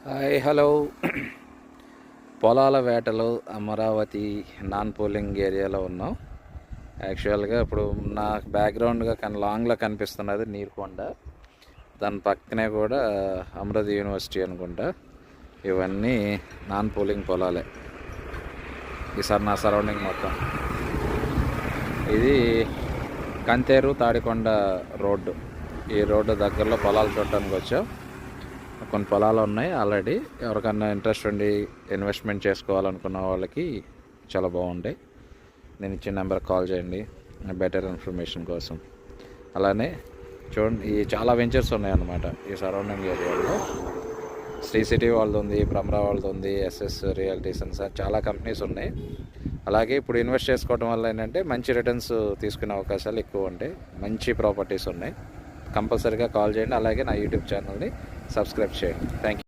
Hi hello. పొలాల వేటలు Amaravati non polling ఏరియాలో ఉన్నాం. యాక్చువల్గా ఇప్పుడు నాకు బ్యాక్గ్రౌండ్గా లాంగ్లో కనిపిస్తున్నది నీరుకొండ. దాని పక్కనే కూడా అమరావతి యూనివర్సిటీ అనుకుంటా. ఇవన్నీ నాన్ పోలింగ్ పొలాలే. ఈసారి నా సరౌండింగ్ మొత్తం ఇది కంతేరు తాడికొండ రోడ్డు. ఈ రోడ్డు దగ్గరలో పొలాలు చూడటానికి వచ్చాం. కొన్ని పొలాలు ఉన్నాయి ఆల్రెడీ. ఎవరికన్నా ఇంట్రెస్ట్ ఉండి ఇన్వెస్ట్మెంట్ చేసుకోవాలనుకున్న వాళ్ళకి చాలా బాగుంటాయి. నేను ఇచ్చిన నెంబర్కి కాల్ చేయండి బెటర్ ఇన్ఫర్మేషన్ కోసం. అలానే చూడండి, ఈ చాలా వెంచర్స్ ఉన్నాయన్నమాట ఈ సరౌండింగ్ ఏరియాలో. శ్రీ సిటీ వాళ్ళది ఉంది, భ్రమరా వాళ్ళది ఉంది, ఎస్ఎస్ రియల్టీస్ అని సార్ చాలా కంపెనీస్ ఉన్నాయి. అలాగే ఇప్పుడు ఇన్వెస్ట్ చేసుకోవడం వల్ల ఏంటంటే మంచి రిటర్న్స్ తీసుకునే అవకాశాలు ఎక్కువ ఉంటాయి. మంచి ప్రాపర్టీస్ ఉన్నాయి. కంపల్సరీగా కాల్ చేయండి. అలాగే నా యూట్యూబ్ ఛానల్ని సబ్స్క్రైబ్ చేయండి. Thank you.